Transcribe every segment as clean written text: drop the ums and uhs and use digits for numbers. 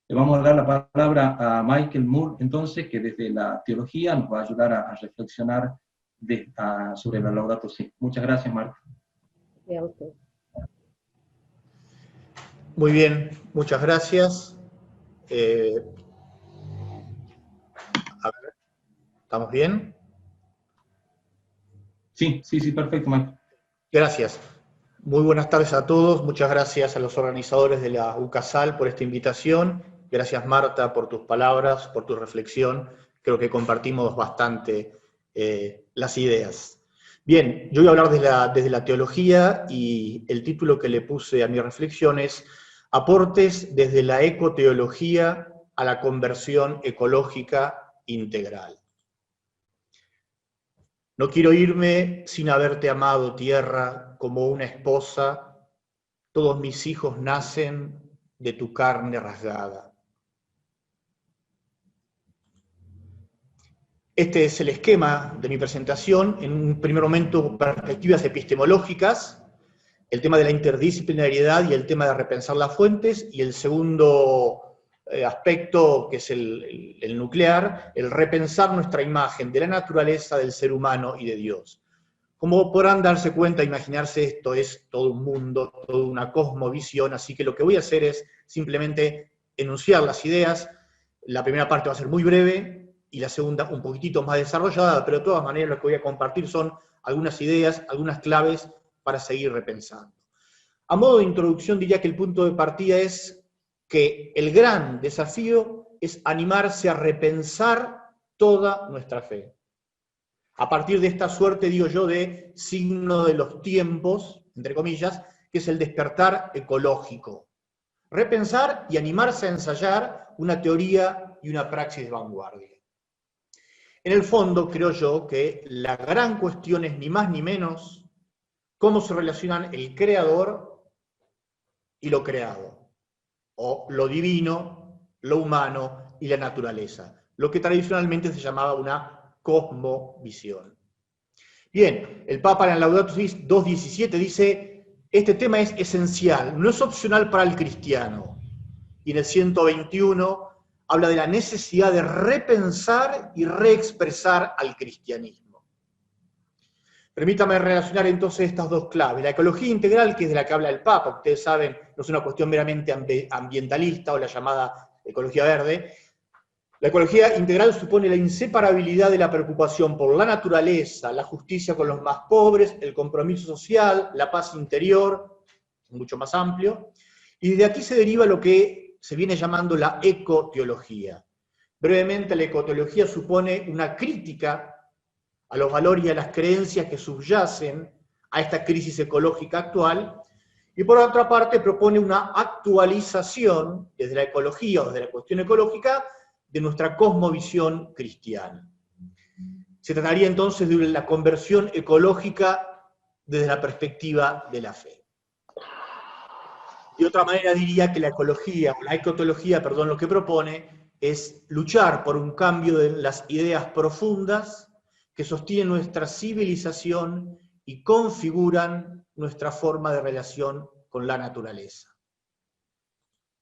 Le vamos a dar la palabra a Michael Moore, entonces, que desde la teología nos va a ayudar a reflexionar sobre la Laudato Si. Muchas gracias, Marta. Muy bien, muchas gracias. A ver, ¿estamos bien? Sí, perfecto, Michael. Gracias. Muy buenas tardes a todos. Muchas gracias a los organizadores de la UCASAL por esta invitación. Gracias, Marta, por tus palabras, por tu reflexión. Creo que compartimos bastante las ideas. Bien, yo voy a hablar desde la teología y el título que le puse a mi reflexión es Aportes desde la ecoteología a la conversión ecológica integral. No quiero irme sin haberte amado, tierra, como una esposa. Todos mis hijos nacen de tu carne rasgada. Este es el esquema de mi presentación. En un primer momento, perspectivas epistemológicas, el tema de la interdisciplinariedad y el tema de repensar las fuentes, y el segundo aspecto, que es el nuclear, el repensar nuestra imagen de la naturaleza, del ser humano y de Dios. Como podrán darse cuenta, imaginarse, esto es todo un mundo, toda una cosmovisión, así que lo que voy a hacer es simplemente enunciar las ideas. La primera parte va a ser muy breve y la segunda un poquitito más desarrollada, pero de todas maneras lo que voy a compartir son algunas ideas, algunas claves para seguir repensando. A modo de introducción diría que el punto de partida es que el gran desafío es animarse a repensar toda nuestra fe. A partir de esta suerte, digo yo, de signo de los tiempos, entre comillas, que es el despertar ecológico. Repensar y animarse a ensayar una teoría y una praxis de vanguardia. En el fondo, creo yo que la gran cuestión es ni más ni menos cómo se relacionan el creador y lo creado, o lo divino, lo humano y la naturaleza, lo que tradicionalmente se llamaba una cosmovisión. Bien, el Papa en el Laudato Si 2.17 dice, este tema es esencial, no es opcional para el cristiano. Y en el 121 habla de la necesidad de repensar y reexpresar al cristianismo. Permítame relacionar entonces estas dos claves. La ecología integral, que es de la que habla el Papa, ustedes saben, no es una cuestión meramente ambientalista o la llamada ecología verde. La ecología integral supone la inseparabilidad de la preocupación por la naturaleza, la justicia con los más pobres, el compromiso social, la paz interior, mucho más amplio, y de aquí se deriva lo que se viene llamando la ecoteología. Brevemente, la ecoteología supone una crítica a los valores y a las creencias que subyacen a esta crisis ecológica actual, y por otra parte propone una actualización desde la ecología o desde la cuestión ecológica de nuestra cosmovisión cristiana. Se trataría entonces de la conversión ecológica desde la perspectiva de la fe. De otra manera diría que la ecología, o la ecoteología, perdón, lo que propone es luchar por un cambio de las ideas profundas que sostienen nuestra civilización y configuran nuestra forma de relación con la naturaleza.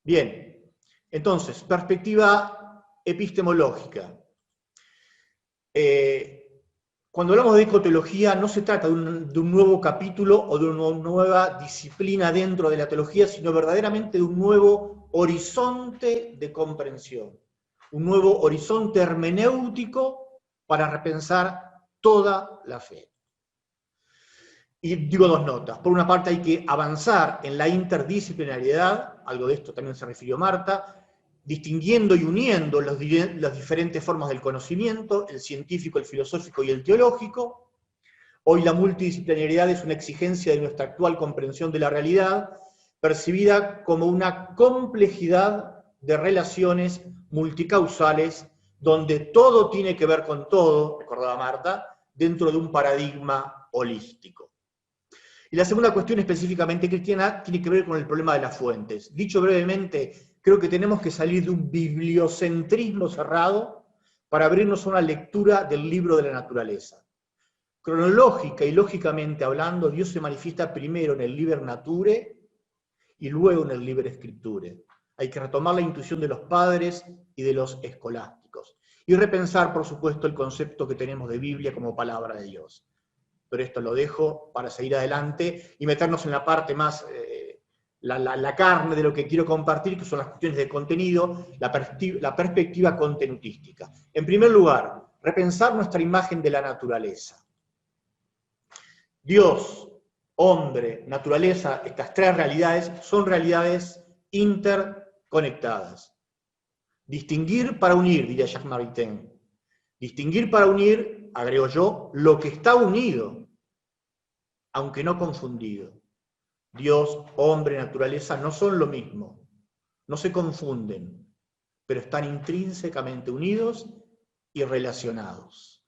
Bien, entonces, perspectiva epistemológica. Cuando hablamos de ecoteología no se trata de un nuevo capítulo o de una nueva disciplina dentro de la teología, sino verdaderamente de un nuevo horizonte de comprensión, un nuevo horizonte hermenéutico para repensar toda la fe. Y digo dos notas. Por una parte hay que avanzar en la interdisciplinariedad, algo de esto también se refirió Marta, distinguiendo y uniendo las diferentes formas del conocimiento, el científico, el filosófico y el teológico. Hoy la multidisciplinariedad es una exigencia de nuestra actual comprensión de la realidad, percibida como una complejidad de relaciones multicausales, donde todo tiene que ver con todo, recordaba Marta, dentro de un paradigma holístico. Y la segunda cuestión específicamente cristiana tiene que ver con el problema de las fuentes. Dicho brevemente, creo que tenemos que salir de un bibliocentrismo cerrado para abrirnos a una lectura del libro de la naturaleza. Cronológica y lógicamente hablando, Dios se manifiesta primero en el Liber Nature y luego en el Liber Scripture. Hay que retomar la intuición de los padres y de los escolásticos. Y repensar, por supuesto, el concepto que tenemos de Biblia como palabra de Dios. Pero esto lo dejo para seguir adelante y meternos en la parte más, la carne de lo que quiero compartir, que son las cuestiones de contenido, la perspectiva contenutística. En primer lugar, repensar nuestra imagen de la naturaleza. Dios, hombre, naturaleza, estas tres realidades son realidades interconectadas. Distinguir para unir, diría Jacques Maritain. Distinguir para unir, agrego yo, lo que está unido, aunque no confundido. Dios, hombre, naturaleza no son lo mismo, no se confunden, pero están intrínsecamente unidos y relacionados.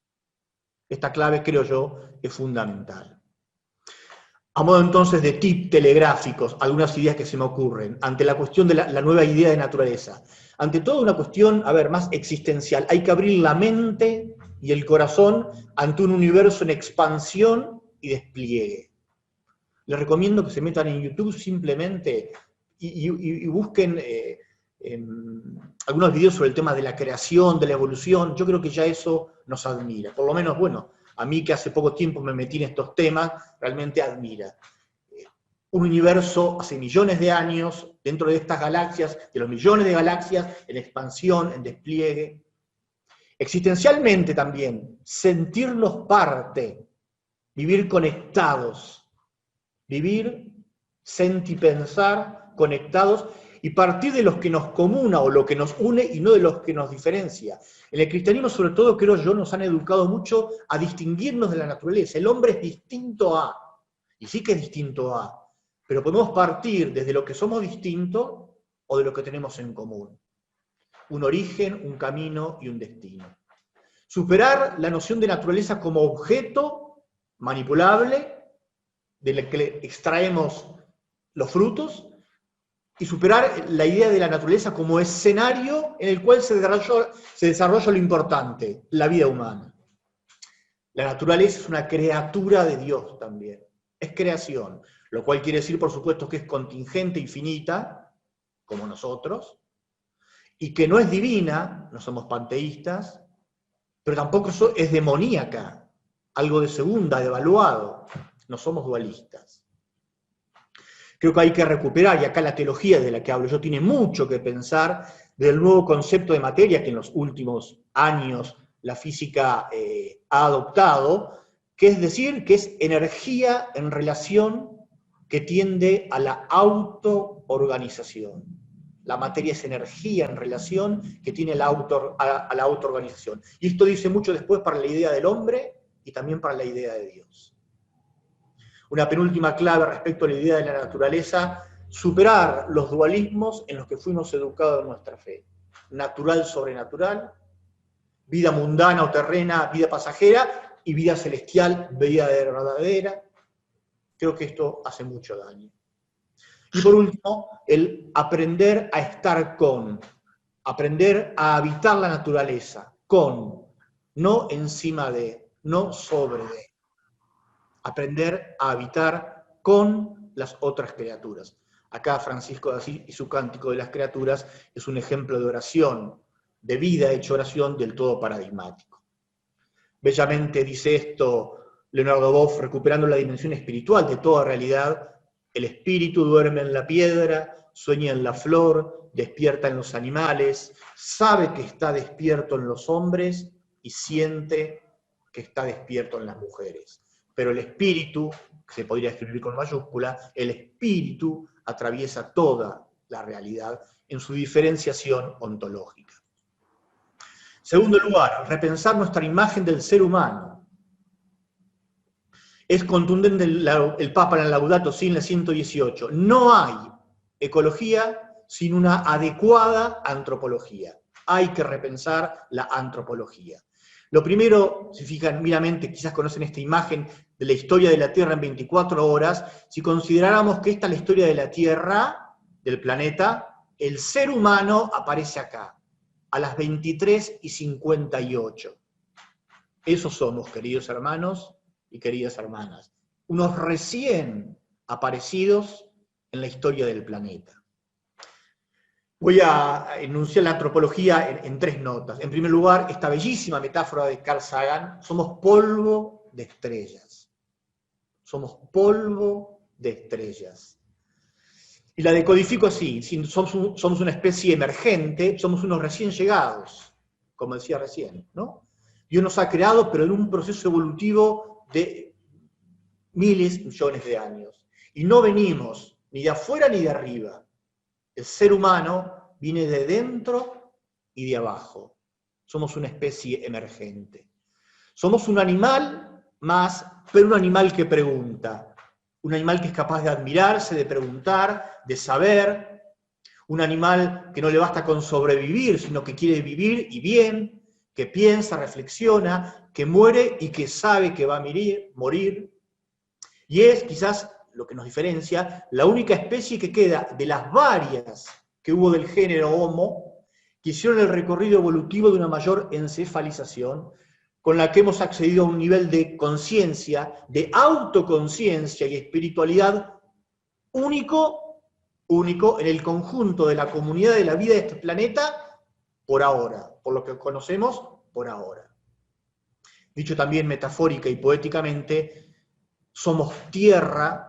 Esta clave, creo yo, es fundamental. A modo entonces de tip telegráficos, algunas ideas que se me ocurren, ante la cuestión de la nueva idea de naturaleza. Ante todo una cuestión, más existencial. Hay que abrir la mente y el corazón ante un universo en expansión y despliegue. Les recomiendo que se metan en YouTube simplemente y busquen algunos videos sobre el tema de la creación, de la evolución. Yo creo que ya eso nos admira. Por lo menos, bueno, a mí que hace poco tiempo me metí en estos temas, realmente admira. Un universo hace millones de años, dentro de estas galaxias, de los millones de galaxias, en expansión, en despliegue. Existencialmente también, sentirnos parte, vivir conectados, vivir, sentipensar, conectados, y partir de los que nos comuna o lo que nos une y no de los que nos diferencia. En el cristianismo, sobre todo, creo yo, nos han educado mucho a distinguirnos de la naturaleza. El hombre es distinto a, y sí que es distinto a, pero podemos partir desde lo que somos distintos o de lo que tenemos en común. Un origen, un camino y un destino. Superar la noción de naturaleza como objeto manipulable, del que extraemos los frutos, y superar la idea de la naturaleza como escenario en el cual se desarrolla lo importante, la vida humana. La naturaleza es una criatura de Dios también, es creación, lo cual quiere decir, por supuesto, que es contingente y finita, como nosotros, y que no es divina, no somos panteístas, pero tampoco es demoníaca, algo de segunda, devaluado, no somos dualistas. Creo que hay que recuperar, y acá la teología de la que hablo yo tiene mucho que pensar, del nuevo concepto de materia que en los últimos años la física ha adoptado, que es decir, que es energía en relación que tiende a la autoorganización. La materia es energía en relación que tiene a la autoorganización. Y esto dice mucho después para la idea del hombre y también para la idea de Dios. Una penúltima clave respecto a la idea de la naturaleza, superar los dualismos en los que fuimos educados en nuestra fe. Natural, sobrenatural, vida mundana o terrena, vida pasajera, y vida celestial, vida verdadera. Creo que esto hace mucho daño. Y por último, el aprender a estar con, aprender a habitar la naturaleza, con, no encima de, no sobre de. Aprender a habitar con las otras criaturas. Acá Francisco de Asís y su Cántico de las Criaturas es un ejemplo de oración, de vida hecho oración del todo paradigmático. Bellamente dice esto Leonardo Boff, recuperando la dimensión espiritual de toda realidad: el espíritu duerme en la piedra, sueña en la flor, despierta en los animales, sabe que está despierto en los hombres y siente que está despierto en las mujeres. Pero el espíritu, que se podría escribir con mayúscula, el espíritu atraviesa toda la realidad en su diferenciación ontológica. Segundo lugar, repensar nuestra imagen del ser humano. Es contundente el Papa en la Laudato Si en la 118. No hay ecología sin una adecuada antropología. Hay que repensar la antropología. Lo primero, si fijan miramente, quizás conocen esta imagen de la historia de la Tierra en 24 horas, si consideráramos que esta es la historia de la Tierra, del planeta, el ser humano aparece acá, a las 23:58. Esos somos, queridos hermanos y queridas hermanas, unos recién aparecidos en la historia del planeta. Voy a enunciar la antropología en 3 notas. En primer lugar, esta bellísima metáfora de Carl Sagan: somos polvo de estrellas. Somos polvo de estrellas. Y la decodifico así: somos una especie emergente, somos unos recién llegados, como decía recién, ¿no? Dios nos ha creado, pero en un proceso evolutivo de miles, millones de años. Y no venimos ni de afuera ni de arriba. El ser humano viene de dentro y de abajo. Somos una especie emergente. Somos un animal más, pero un animal que pregunta. Un animal que es capaz de admirarse, de preguntar, de saber. Un animal que no le basta con sobrevivir, sino que quiere vivir y bien, que piensa, reflexiona, que muere y que sabe que va a morir. Y es quizás lo que nos diferencia, la única especie que queda de las varias que hubo del género Homo, que hicieron el recorrido evolutivo de una mayor encefalización, con la que hemos accedido a un nivel de conciencia, de autoconciencia y espiritualidad único en el conjunto de la comunidad de la vida de este planeta, por ahora, por lo que conocemos, por ahora. Dicho también metafórica y poéticamente, somos tierra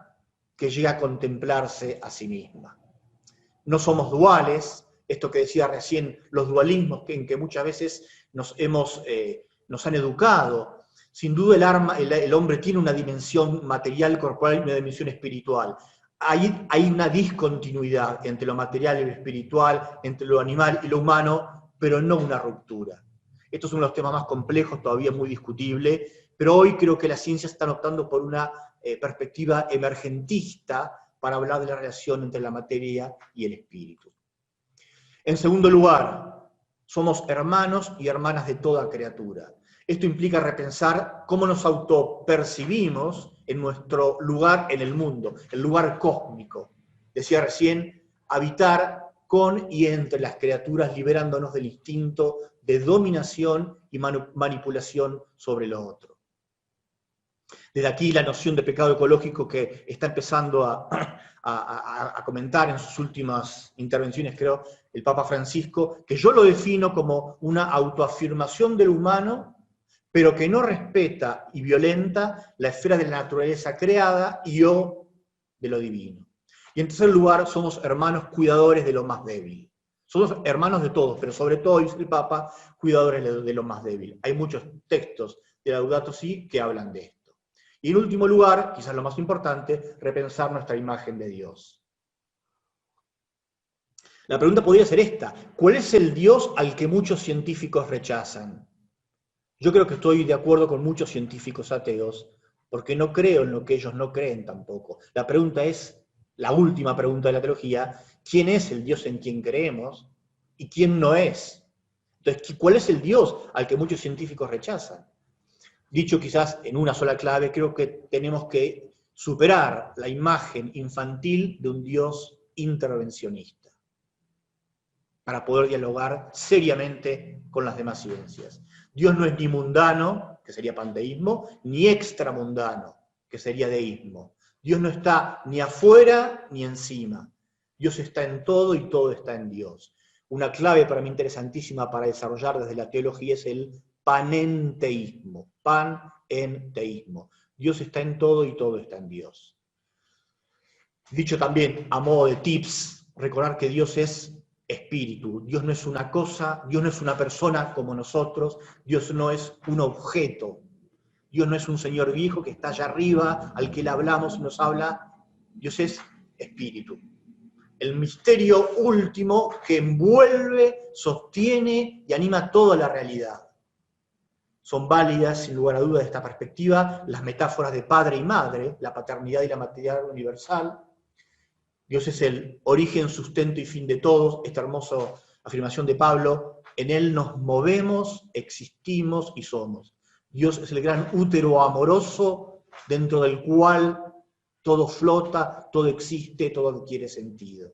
que llega a contemplarse a sí misma. No somos duales, esto que decía recién, los dualismos en que muchas veces nos han educado. Sin duda el hombre tiene una dimensión material, corporal y una dimensión espiritual. Hay una discontinuidad entre lo material y lo espiritual, entre lo animal y lo humano, pero no una ruptura. Estos son los temas más complejos, todavía muy discutible, pero hoy creo que las ciencias están optando por una perspectiva emergentista para hablar de la relación entre la materia y el espíritu. En segundo lugar, somos hermanos y hermanas de toda criatura. Esto implica repensar cómo nos autopercibimos en nuestro lugar en el mundo, el lugar cósmico. Decía recién, habitar con y entre las criaturas, liberándonos del instinto de dominación y manipulación sobre lo otro. Desde aquí la noción de pecado ecológico que está empezando a comentar en sus últimas intervenciones, creo, el Papa Francisco, que yo lo defino como una autoafirmación del humano, pero que no respeta y violenta la esfera de la naturaleza creada y o de lo divino. Y en tercer lugar, somos hermanos cuidadores de lo más débil. Somos hermanos de todos, pero sobre todo, dice el Papa, cuidadores de lo más débil. Hay muchos textos de Laudato Si que hablan de esto. Y en último lugar, quizás lo más importante, repensar nuestra imagen de Dios. La pregunta podría ser esta: ¿cuál es el Dios al que muchos científicos rechazan? Yo creo que estoy de acuerdo con muchos científicos ateos, porque no creo en lo que ellos no creen tampoco. La pregunta es, la última pregunta de la teología: ¿quién es el Dios en quien creemos y quién no es? Entonces, ¿cuál es el Dios al que muchos científicos rechazan? Dicho quizás en una sola clave, creo que tenemos que superar la imagen infantil de un Dios intervencionista para poder dialogar seriamente con las demás ciencias. Dios no es ni mundano, que sería panteísmo, ni extramundano, que sería deísmo. Dios no está ni afuera ni encima. Dios está en todo y todo está en Dios. Una clave para mí interesantísima para desarrollar desde la teología es el panenteísmo. Panenteísmo. Dios está en todo y todo está en Dios. Dicho también a modo de tips, recordar que Dios es espíritu. Dios no es una cosa, Dios no es una persona como nosotros, Dios no es un objeto. Dios no es un señor viejo que está allá arriba, al que le hablamos y nos habla. Dios es espíritu. El misterio último que envuelve, sostiene y anima toda la realidad. Son válidas, sin lugar a dudas, de esta perspectiva, las metáforas de padre y madre, la paternidad y la maternidad universal. Dios es el origen, sustento y fin de todos, esta hermosa afirmación de Pablo: en Él nos movemos, existimos y somos. Dios es el gran útero amoroso dentro del cual todo flota, todo existe, todo adquiere sentido.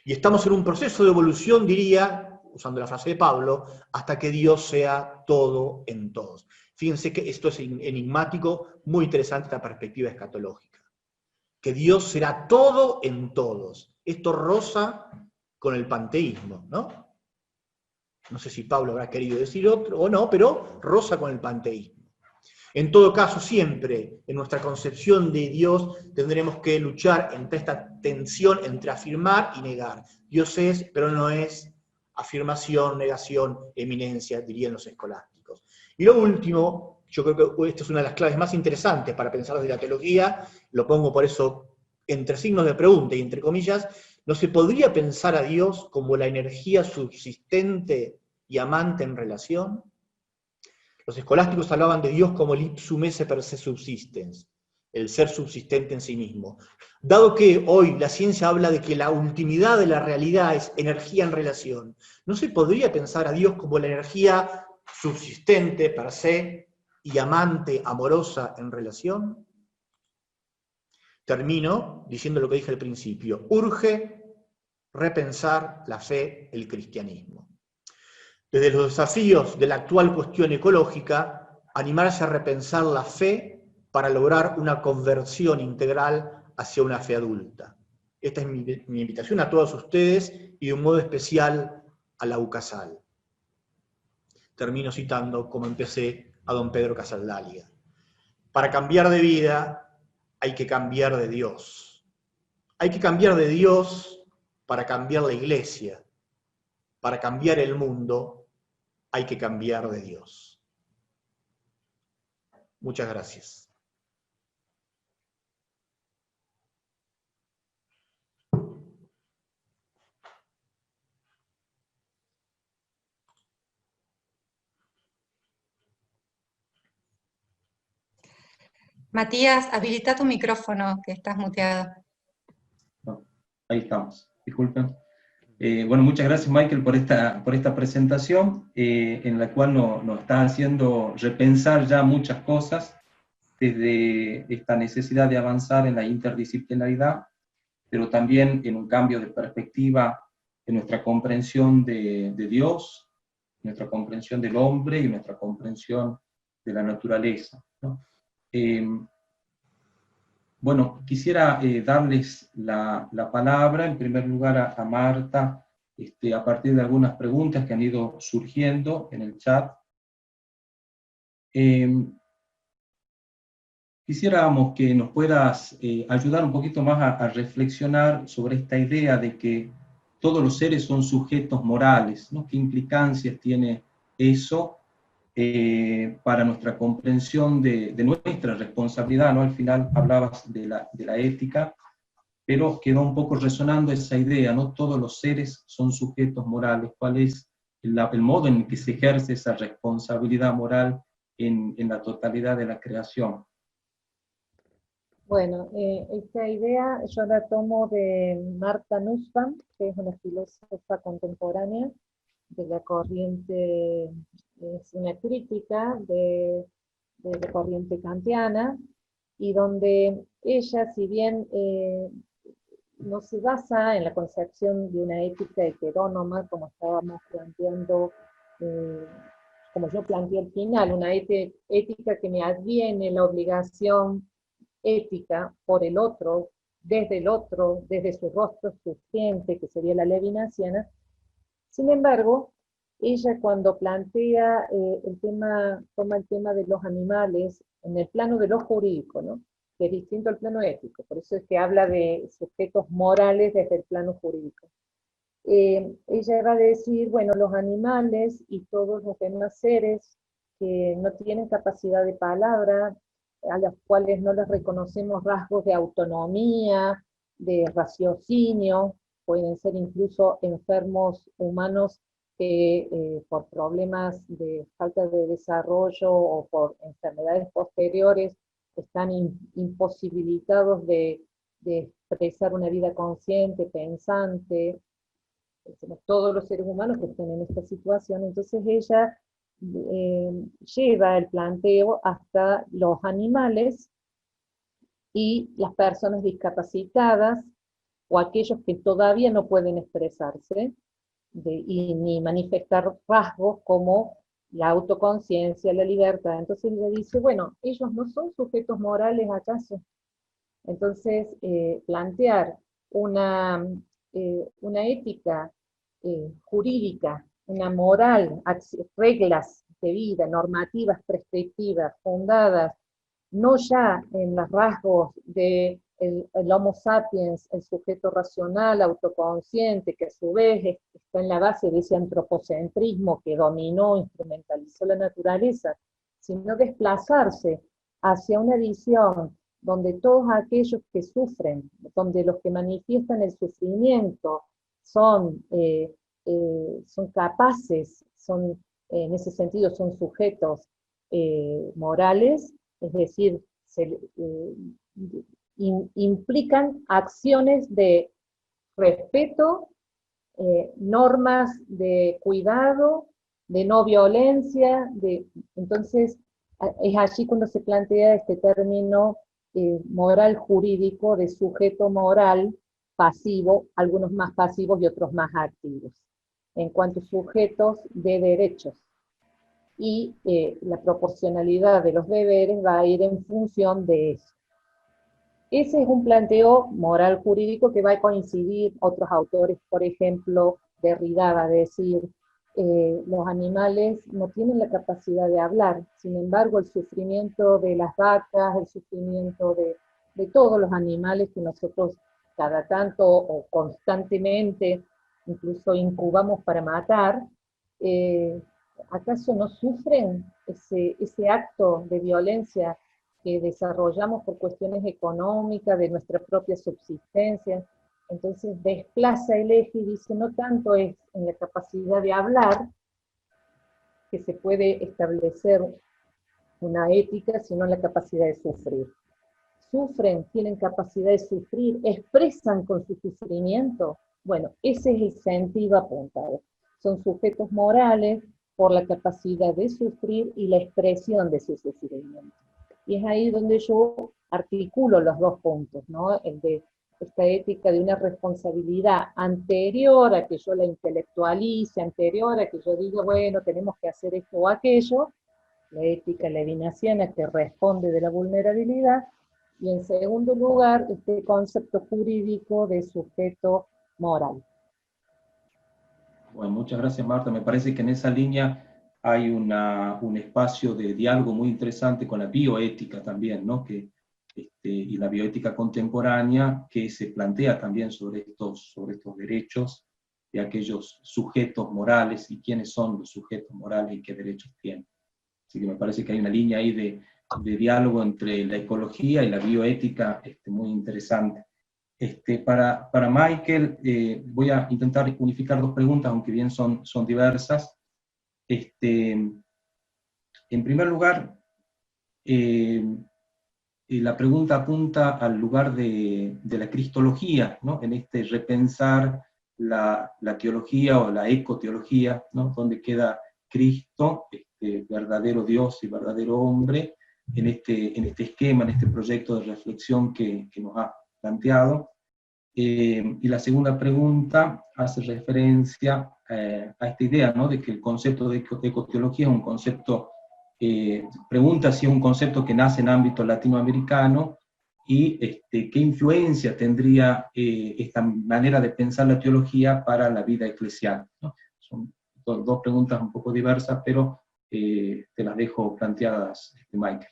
Y estamos en un proceso de evolución, diría, usando la frase de Pablo, hasta que Dios sea todo en todos. Fíjense que esto es enigmático, muy interesante esta perspectiva escatológica. Que Dios será todo en todos. Esto roza con el panteísmo, ¿no? No sé si Pablo habrá querido decir otro o no, pero roza con el panteísmo. En todo caso, siempre en nuestra concepción de Dios tendremos que luchar entre esta tensión entre afirmar y negar. Dios es, pero no es, afirmación, negación, eminencia, dirían los escolásticos. Y lo último, yo creo que esta es una de las claves más interesantes para pensar desde la teología, lo pongo por eso entre signos de pregunta y entre comillas, ¿no se podría pensar a Dios como la energía subsistente y amante en relación? Los escolásticos hablaban de Dios como el ipsum esse per se subsistens, el ser subsistente en sí mismo. Dado que hoy la ciencia habla de que la ultimidad de la realidad es energía en relación, ¿no se podría pensar a Dios como la energía subsistente per se y amante, amorosa en relación? Termino diciendo lo que dije al principio. Urge repensar la fe, el cristianismo. Desde los desafíos de la actual cuestión ecológica, animarse a repensar la fe para lograr una conversión integral hacia una fe adulta. Esta es mi invitación a todos ustedes y de un modo especial a la UCASAL. Termino citando, como empecé, a don Pedro Casaldáliga. Para cambiar de vida hay que cambiar de Dios. Hay que cambiar de Dios para cambiar la iglesia. Para cambiar el mundo hay que cambiar de Dios. Muchas gracias. Matías, habilita tu micrófono, que estás muteado. No, ahí estamos, disculpen. Bueno, muchas gracias, Michael, por esta presentación, en la cual nos está haciendo repensar ya muchas cosas, desde esta necesidad de avanzar en la interdisciplinaridad, pero también en un cambio de perspectiva en nuestra comprensión de Dios, nuestra comprensión del hombre y nuestra comprensión de la naturaleza, ¿no? Bueno, quisiera darles la palabra, en primer lugar, a Marta, a partir de algunas preguntas que han ido surgiendo en el chat. Quisiéramos que nos puedas ayudar un poquito más a reflexionar sobre esta idea de que todos los seres son sujetos morales, ¿no? ¿Qué implicancias tiene eso para nuestra comprensión de nuestra responsabilidad, ¿no? Al final hablabas de la ética, pero quedó un poco resonando esa idea, ¿no? Todos los seres son sujetos morales. ¿Cuál es el modo en que se ejerce esa responsabilidad moral en la totalidad de la creación? Bueno, esta idea yo la tomo de Martha Nussbaum, que es una filósofa contemporánea de la corriente, es una crítica de la corriente kantiana, y donde ella, si bien no se basa en la concepción de una ética heterónoma, como estábamos planteando, como yo planteé al final, una ética que me adviene la obligación ética por el otro, desde su rostro suficiente, que sería la levinaciana. Sin embargo, ella cuando plantea toma el tema de los animales en el plano de lo jurídico, ¿no? Que es distinto al plano ético, por eso es que habla de sujetos morales desde el plano jurídico. Ella va a decir, bueno, los animales y todos los demás seres que no tienen capacidad de palabra, a los cuales no les reconocemos rasgos de autonomía, de raciocinio, pueden ser incluso enfermos humanos que por problemas de falta de desarrollo o por enfermedades posteriores están imposibilitados de expresar una vida consciente, pensante, todos los seres humanos que estén en esta situación. Entonces ella lleva el planteo hasta los animales y las personas discapacitadas o aquellos que todavía no pueden expresarse ni manifestar rasgos como la autoconciencia, la libertad. Entonces ella dice, bueno, ellos no son sujetos morales acaso. Entonces plantear una una ética jurídica, una moral, reglas de vida, normativas prescriptivas, fundadas no ya en los rasgos de el Homo sapiens, el sujeto racional, autoconsciente, que a su vez está en la base de ese antropocentrismo que dominó, instrumentalizó la naturaleza, sino desplazarse hacia una visión donde todos aquellos que sufren, donde los que manifiestan el sufrimiento son capaces, en ese sentido son sujetos morales, es decir, implican acciones de respeto, normas de cuidado, de no violencia, entonces es allí cuando se plantea este término moral jurídico de sujeto moral pasivo, algunos más pasivos y otros más activos, en cuanto a sujetos de derechos. Y la proporcionalidad de los deberes va a ir en función de eso. Ese es un planteo moral jurídico que va a coincidir otros autores, por ejemplo, Derrida va a decir, los animales no tienen la capacidad de hablar, sin embargo el sufrimiento de las vacas, el sufrimiento de todos los animales que nosotros cada tanto o constantemente incluso incubamos para matar, ¿acaso no sufren ese acto de violencia que desarrollamos por cuestiones económicas, de nuestra propia subsistencia? Entonces desplaza el eje y dice, no tanto es en la capacidad de hablar que se puede establecer una ética, sino en la capacidad de sufrir. Sufren, tienen capacidad de sufrir, expresan con su sufrimiento. Bueno, ese es el sentido apuntado. Son sujetos morales por la capacidad de sufrir y la expresión de su sufrimiento. Y es ahí donde yo articulo los dos puntos, ¿no? El de esta ética de una responsabilidad anterior a que yo la intelectualice, anterior a que yo diga, bueno, tenemos que hacer esto o aquello, la ética levinasiana que responde de la vulnerabilidad, y en segundo lugar, este concepto jurídico de sujeto moral. Bueno, muchas gracias, Marta. Me parece que en esa línea hay un espacio de diálogo muy interesante con la bioética también, ¿no? Y la bioética contemporánea que se plantea también sobre estos derechos de aquellos sujetos morales y quiénes son los sujetos morales y qué derechos tienen. Así que me parece que hay una línea ahí de diálogo entre la ecología y la bioética muy interesante. Para Michael, voy a intentar unificar dos preguntas, aunque bien son diversas. En primer lugar, la pregunta apunta al lugar de la cristología, ¿no? En repensar la teología o la ecoteología, ¿no? Donde queda Cristo, verdadero Dios y verdadero hombre, en este esquema, en este proyecto de reflexión que nos ha planteado. Y la segunda pregunta hace referencia a esta idea, ¿no? De que el concepto de ecoteología es un concepto, pregunta si es un concepto que nace en ámbito latinoamericano y qué influencia tendría esta manera de pensar la teología para la vida eclesial, ¿no? Son dos preguntas un poco diversas, pero te las dejo planteadas, Michael.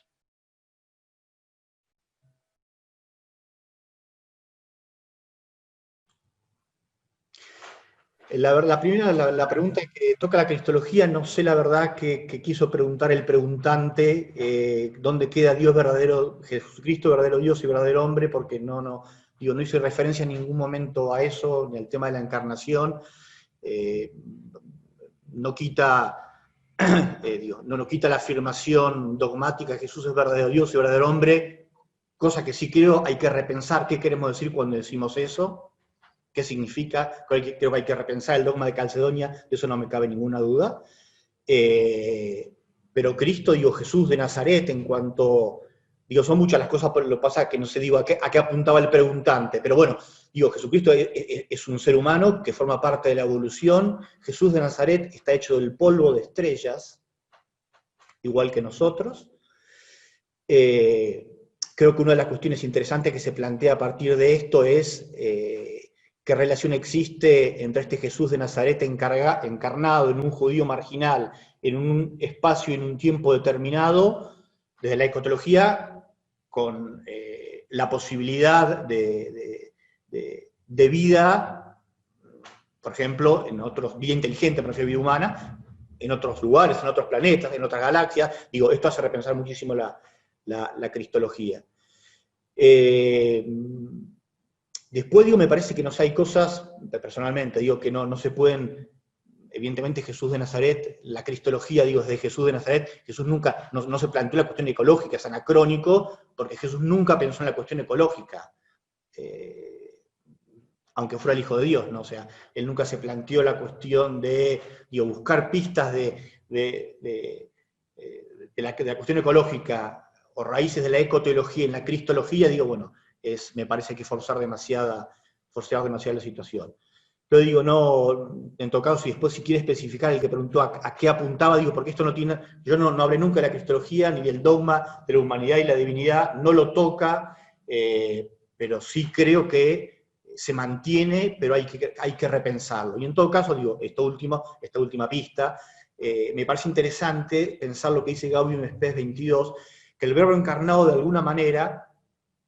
La primera, la pregunta que toca la cristología, no sé la verdad que quiso preguntar el preguntante, dónde queda Dios verdadero, Jesucristo verdadero Dios y verdadero hombre, porque no hice referencia en ningún momento a eso, ni al tema de la encarnación. No quita la afirmación dogmática que Jesús es verdadero Dios y verdadero hombre, cosa que sí creo hay que repensar qué queremos decir cuando decimos eso. ¿Qué significa? Creo que hay que repensar el dogma de Calcedonia, de eso no me cabe ninguna duda. Pero Cristo, Jesús de Nazaret, en cuanto, son muchas las cosas, pero lo que pasa es que no sé, a qué apuntaba el preguntante, pero bueno, Jesucristo es un ser humano que forma parte de la evolución. Jesús de Nazaret está hecho del polvo de estrellas, igual que nosotros. Creo que una de las cuestiones interesantes que se plantea a partir de esto es qué relación existe entre este Jesús de Nazaret encarnado en un judío marginal, en un espacio y en un tiempo determinado, desde la escatología, con la posibilidad de vida, por ejemplo, en otros, vida inteligente, me refiero a vida humana, en otros lugares, en otros planetas, en otras galaxias. Digo, esto hace repensar muchísimo la cristología. Después, digo, me parece que no sé, hay cosas, personalmente, digo, que no se pueden, evidentemente Jesús de Nazaret, la cristología, digo, desde Jesús de Nazaret, Jesús nunca, no se planteó la cuestión ecológica, es anacrónico, porque Jesús nunca pensó en la cuestión ecológica, aunque fuera el Hijo de Dios, ¿no? O sea, él nunca se planteó la cuestión de, digo, buscar pistas de la cuestión ecológica, o raíces de la ecoteología en la cristología, digo, bueno, me parece que forzar demasiado la situación. Pero digo, no, en todo caso, si después si quiere especificar el que preguntó a qué apuntaba, digo, porque esto no tiene, yo no hablé nunca de la cristología, ni del dogma de la humanidad y la divinidad, no lo toca, pero sí creo que se mantiene, pero hay que repensarlo. Y en todo caso, digo, esta última pista, me parece interesante pensar lo que dice Gaudium Spes 22, que el Verbo encarnado de alguna manera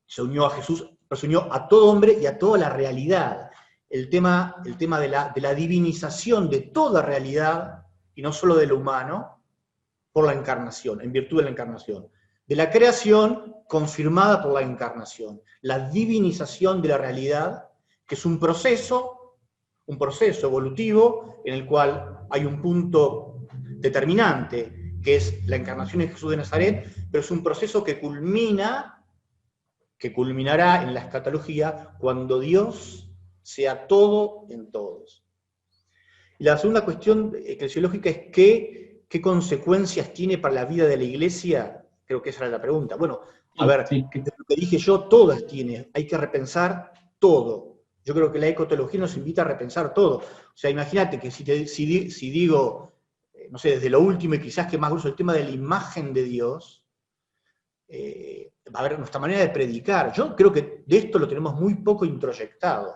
se unió a Jesús, pero se unió a todo hombre y a toda la realidad. El tema de la divinización de toda realidad, y no solo de lo humano, por la encarnación, en virtud de la encarnación. De la creación confirmada por la encarnación. La divinización de la realidad, que es un proceso evolutivo en el cual hay un punto determinante, que es la encarnación de Jesús de Nazaret, pero es un proceso que culminará en la escatología cuando Dios sea todo en todos. Y la segunda cuestión eclesiológica es qué consecuencias tiene para la vida de la Iglesia. Creo que esa era la pregunta. Bueno, a ver, Sí. de lo que dije yo, todas tienen, hay que repensar todo. Yo creo que la ecoteología nos invita a repensar todo. O sea, imagínate que si digo, no sé, desde lo último y quizás que más uso el tema de la imagen de Dios, a ver, nuestra manera de predicar, yo creo que de esto lo tenemos muy poco introyectado.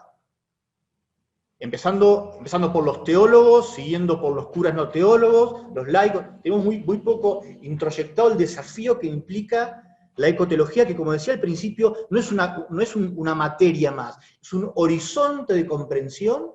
Empezando por los teólogos, siguiendo por los curas no teólogos, los laicos, tenemos muy poco introyectado el desafío que implica la ecoteología, que como decía al principio, no es una materia más, es un horizonte de comprensión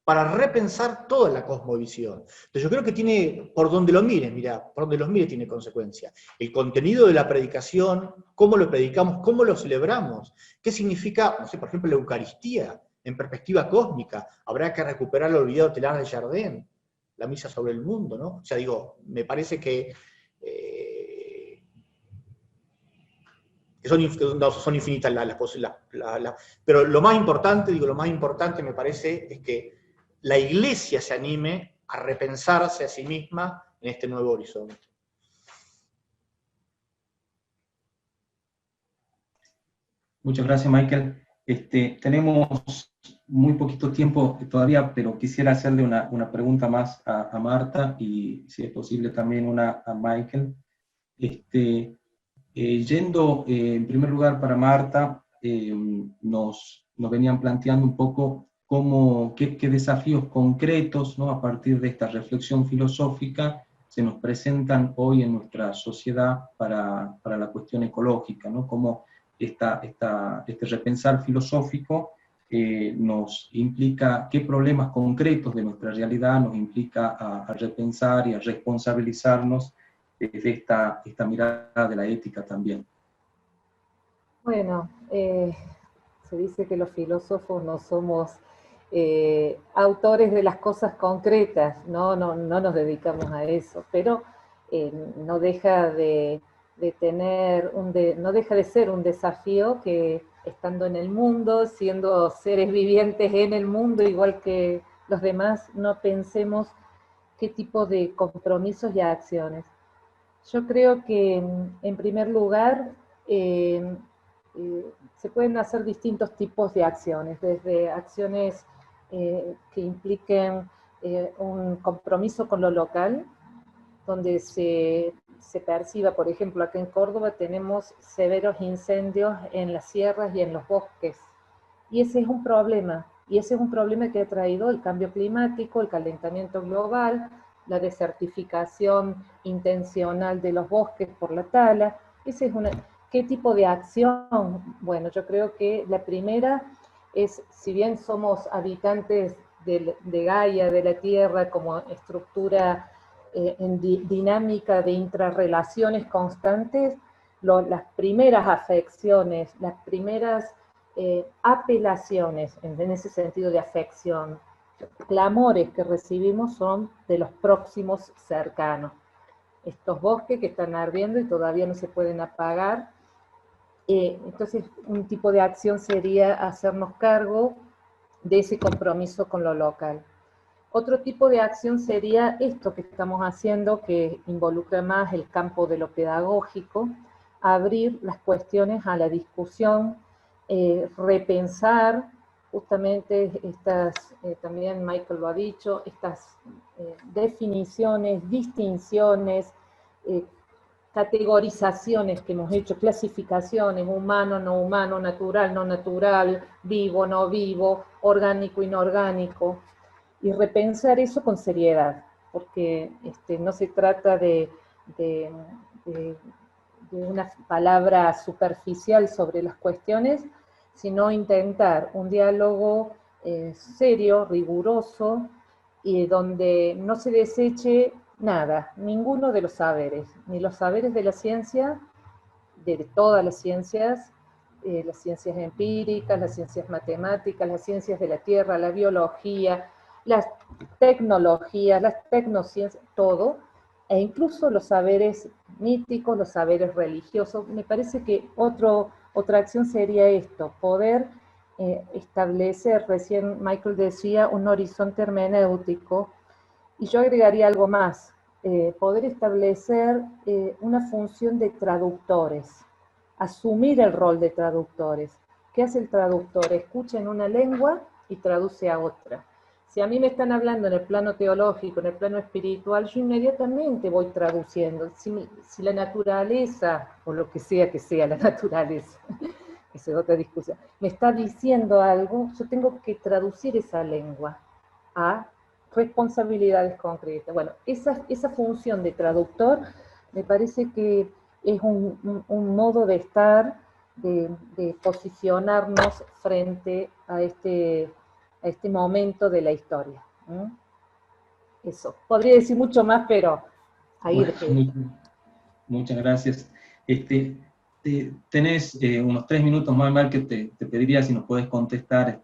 para repensar toda la cosmovisión. Entonces yo creo que tiene, por donde lo mires, mirá, por donde los mires tiene consecuencia. El contenido de la predicación, cómo lo predicamos, cómo lo celebramos, qué significa, no sé, por ejemplo, la Eucaristía, en perspectiva cósmica. Habrá que recuperar el olvidado telar de Jardín, la misa sobre el mundo, ¿no? O sea, digo, me parece que son infinitas las posibilidades. Pero lo más importante me parece es que la Iglesia se anime a repensarse a sí misma en este nuevo horizonte. Muchas gracias, Michael. Tenemos muy poquito tiempo todavía, pero quisiera hacerle una pregunta más a Marta y, si es posible, también una a Michael. Yendo, en primer lugar, para Marta, nos venían planteando un poco qué desafíos concretos, ¿no?, a partir de esta reflexión filosófica se nos presentan hoy en nuestra sociedad para la cuestión ecológica, ¿no? Cómo este repensar filosófico nos implica, qué problemas concretos de nuestra realidad nos implica a repensar y a responsabilizarnos desde esta mirada de la ética también. Bueno, se dice que los filósofos no somos autores de las cosas concretas, no nos dedicamos a eso, pero no deja de ser un desafío que, estando en el mundo, siendo seres vivientes en el mundo, igual que los demás, no pensemos qué tipo de compromisos y acciones. Yo creo que, en primer lugar, se pueden hacer distintos tipos de acciones, desde acciones que impliquen un compromiso con lo local, donde se perciba, por ejemplo, acá en Córdoba tenemos severos incendios en las sierras y en los bosques, y ese es un problema, Y ese es un problema que ha traído el cambio climático, el calentamiento global, la desertificación intencional de los bosques por la tala. Ese es ¿Qué tipo de acción? Bueno, yo creo que la primera es, si bien somos habitantes de Gaia, de la Tierra, como estructura en dinámica de intrarrelaciones constantes, las primeras afecciones, las primeras apelaciones, en ese sentido de afección, clamores que recibimos son de los próximos cercanos. Estos bosques que están ardiendo y todavía no se pueden apagar. Entonces, un tipo de acción sería hacernos cargo de ese compromiso con lo local. Otro tipo de acción sería esto que estamos haciendo, que involucra más el campo de lo pedagógico, abrir las cuestiones a la discusión, repensar justamente estas, también Michael lo ha dicho, estas definiciones, distinciones, categorizaciones que hemos hecho, clasificaciones, humano, no humano, natural, no natural, vivo, no vivo, orgánico, inorgánico, y repensar eso con seriedad, porque no se trata de una palabra superficial sobre las cuestiones, sino intentar un diálogo serio, riguroso, y donde no se deseche nada, ninguno de los saberes, ni los saberes de la ciencia, de todas las ciencias empíricas, las ciencias matemáticas, las ciencias de la tierra, la biología, las tecnologías, las tecnociencias, todo, e incluso los saberes míticos, los saberes religiosos. Me parece que otra acción sería esto, poder establecer, recién Michael decía, un horizonte hermenéutico, y yo agregaría algo más, poder establecer una función de traductores, asumir el rol de traductores. ¿Qué hace el traductor? Escucha en una lengua y traduce a otra. Si a mí me están hablando en el plano teológico, en el plano espiritual, yo inmediatamente voy traduciendo. Si la naturaleza, o lo que sea la naturaleza, esa es otra discusión, me está diciendo algo, yo tengo que traducir esa lengua a responsabilidades concretas. Bueno, esa función de traductor me parece que es un modo de estar, de posicionarnos frente a este momento de la historia. Eso. Podría decir mucho más, pero ahí bueno, muchas gracias. Tenés unos 3 minutos más, Mal, que te pediría si nos podés contestar.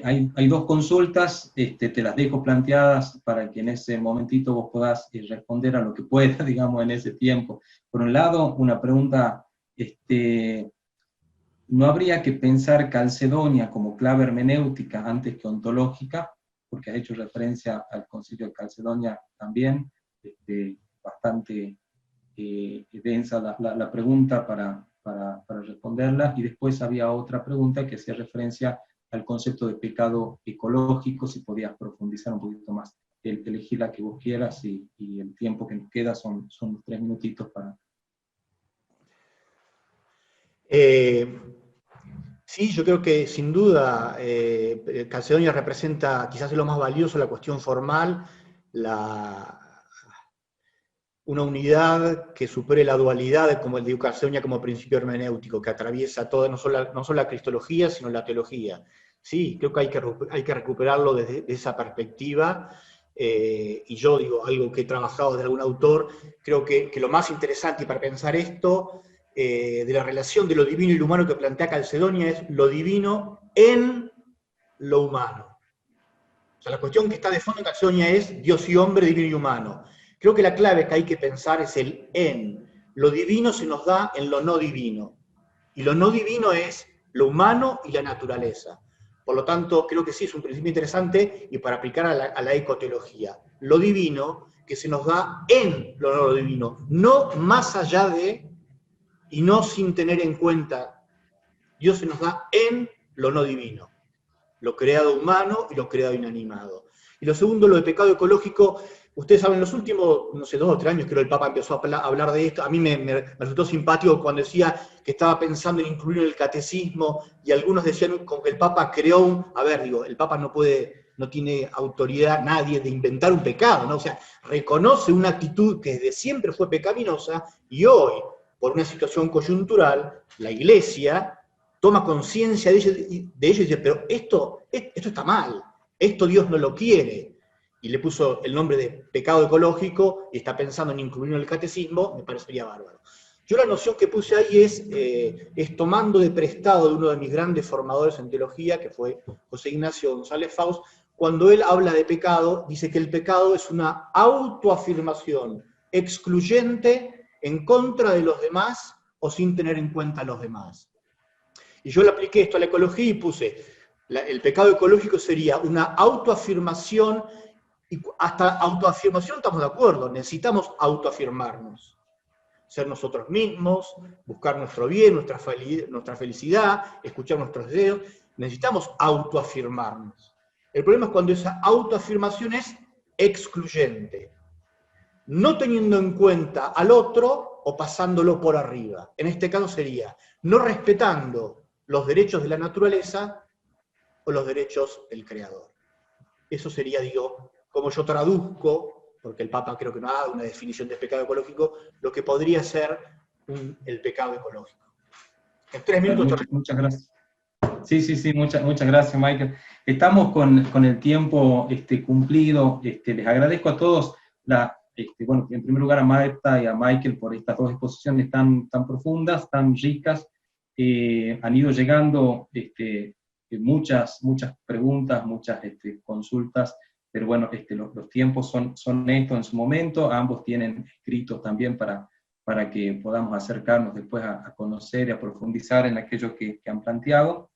Hay 2 consultas, te las dejo planteadas para que en ese momentito vos podás responder a lo que puedas, digamos, en ese tiempo. Por un lado, una pregunta, ¿no habría que pensar Calcedonia como clave hermenéutica antes que ontológica? Porque has hecho referencia al Concilio de Calcedonia también, bastante densa la pregunta para responderla, y después había otra pregunta que hacía referencia al concepto de pecado ecológico, si podías profundizar un poquito más. Elegí la que vos quieras, y el tiempo que nos queda son 3 minutitos para... Sí, yo creo que sin duda Calcedonia representa quizás lo más valioso, la cuestión formal, una unidad que supere la dualidad, como el de Calcedonia como principio hermenéutico, que atraviesa toda, no solo la cristología, sino la teología. Sí, creo que hay que recuperarlo desde esa perspectiva, y yo digo algo que he trabajado de algún autor, creo que lo más interesante para pensar esto, de la relación de lo divino y lo humano que plantea Calcedonia, es lo divino en lo humano. O sea, la cuestión que está de fondo en Calcedonia es Dios y hombre, divino y humano. Creo que la clave que hay que pensar es el en. Lo divino se nos da en lo no divino. Y lo no divino es lo humano y la naturaleza. Por lo tanto, creo que sí es un principio interesante y para aplicar a la ecoteología. Lo divino que se nos da en lo no divino, no más allá de y no sin tener en cuenta. Dios se nos da en lo no divino, lo creado humano y lo creado inanimado. Y lo segundo, lo de pecado ecológico, Ustedes saben, en los últimos, no sé, 2 o 3 años, creo, el Papa empezó a hablar de esto. A mí me resultó simpático cuando decía que estaba pensando en incluir en el catecismo, y algunos decían como que el Papa creó el Papa no tiene autoridad, nadie, de inventar un pecado, ¿no? O sea, reconoce una actitud que desde siempre fue pecaminosa, y hoy, por una situación coyuntural, la Iglesia toma conciencia de ello y dice, pero esto está mal, esto Dios no lo quiere. Y le puso el nombre de pecado ecológico, y está pensando en incluirlo en el catecismo, me parecería bárbaro. Yo la noción que puse ahí es tomando de prestado de uno de mis grandes formadores en teología, que fue José Ignacio González Faust. Cuando él habla de pecado, dice que el pecado es una autoafirmación excluyente en contra de los demás o sin tener en cuenta a los demás. Y yo le apliqué esto a la ecología y puse, el pecado ecológico sería una autoafirmación. Y hasta autoafirmación estamos de acuerdo, necesitamos autoafirmarnos. Ser nosotros mismos, buscar nuestro bien, nuestra felicidad, escuchar nuestros deseos. Necesitamos autoafirmarnos. El problema es cuando esa autoafirmación es excluyente, no teniendo en cuenta al otro o pasándolo por arriba. En este caso sería no respetando los derechos de la naturaleza o los derechos del Creador. Eso sería, digo, como yo traduzco, porque el Papa creo que no ha dado una definición de pecado ecológico, lo que podría ser el pecado ecológico. En 3 minutos... Muchas gracias. Sí, muchas gracias, Michael. Estamos con el tiempo cumplido. Les agradezco a todos, bueno, en primer lugar a Marta y a Michael por estas 2 exposiciones tan profundas, tan ricas. Han ido llegando muchas preguntas, muchas consultas, pero bueno, los tiempos son estos en su momento. Ambos tienen escritos también para que podamos acercarnos después a conocer y a profundizar en aquello que han planteado.